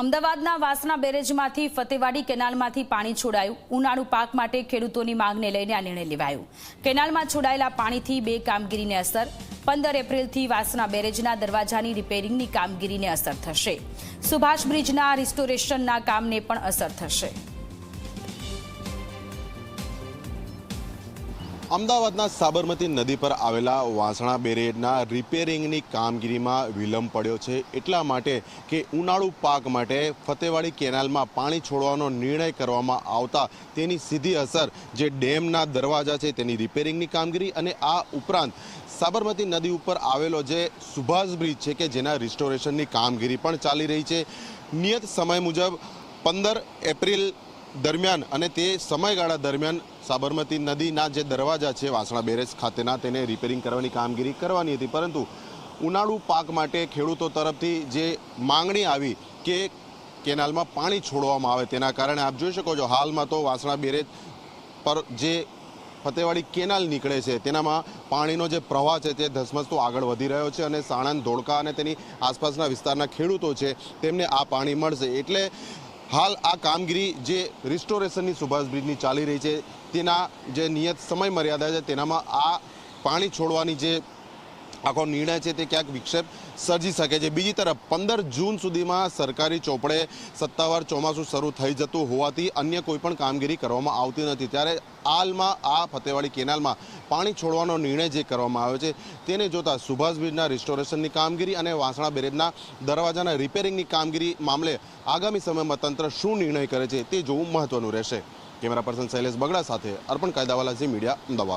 અમદાવાદના વાસણા બેરેજમાંથી ફતેવાડી કેનાલમાંથી પાણી છોડાયું। ઉનાળુ પાક માટે ખેડૂતોની માંગને લઈને આ નિર્ણય લેવાયો। કેનાલમાં છોડાયેલા પાણીથી બે કામગીરીને અસર। 15 એપ્રિલથી વાસણા બેરેજના દરવાજાની રિપેરિંગની કામગીરીને અસર થશે। સુભાષ બ્રિજના રિસ્ટોરેશનના કામને પણ અસર થશે। અમદાવાદના સાબરમતી નદી પર આવેલા વાસણા બેરેજના રિપેરિંગની કામગીરીમાં વિલંબ પડ્યો છે, એટલા માટે કે ઉનાળુ પાક માટે ફતેવાડી કેનાલમાં પાણી છોડવાનો નિર્ણય કરવામાં આવતા તેની સીધી અસર જે ડેમના દરવાજા છે તેની રિપેરિંગની કામગીરી અને આ ઉપરાંત સાબરમતી નદી ઉપર આવેલો જે સુભાષ બ્રિજ છે કે જેના રિસ્ટોરેશનની કામગીરી પણ ચાલી રહી છે। નિયત સમય મુજબ 15 એપ્રિલ દરમિયાન અને તે સમયગાળા દરમિયાન સાબરમતી નદીના જે દરવાજા છે વાસણા બેરેજ ખાતેના તેને રિપેરિંગ કરવાની કામગીરી કરવાની હતી, પરંતુ ઉનાળુ પાક માટે ખેડૂતો તરફથી જે માંગણી આવી કે કેનાલમાં પાણી છોડવામાં આવે તેના કારણે આપ જોઈ શકો છો હાલમાં તો વાસણા બેરેજ પર જે ફતેવાડી કેનાલ નીકળે છે તેનામાં પાણીનો જે પ્રવાહ છે તે ધસમસતો આગળ વધી રહ્યો છે અને સાણંદ, ધોળકા અને તેની આસપાસના વિસ્તારના ખેડૂતો છે તેમને આ પાણી મળશે। એટલે હાલ આ કામગીરી જે રિસ્ટોરેશનની સુભાષ બ્રિજની ચાલી રહી છે તેના જે નિયત સમય મર્યાદા છે તેનામાં આ પાણી છોડવાની જે આખો નિર્ણય છે તે ક્યાંક વિક્ષેપ સર્જી શકે છે। બીજી તરફ 15 જૂન સુધીમાં સરકારી ચોપડે સત્તાવાર ચોમાસું શરૂ થઈ જતું હોવાથી અન્ય કોઈ પણ કામગીરી કરવામાં આવતી નથી, ત્યારે હાલમાં આ ફતેવાડી કેનાલમાં પાણી છોડવાનો નિર્ણય જે કરવામાં આવ્યો છે તેને જોતા સુભાષ બ્રિજના રિસ્ટોરેશનની કામગીરી અને વાસણા બેરેજના દરવાજાના રિપેરિંગની કામગીરી મામલે આગામી સમયમાં તંત્ર શું નિર્ણય કરે છે તે જોવું મહત્વનું રહેશે। કેમેરા પર્સન શૈલેષ બગડા સાથે અર્પણ કાયદાવાલા, ઝી મીડિયા, અમદાવાદ।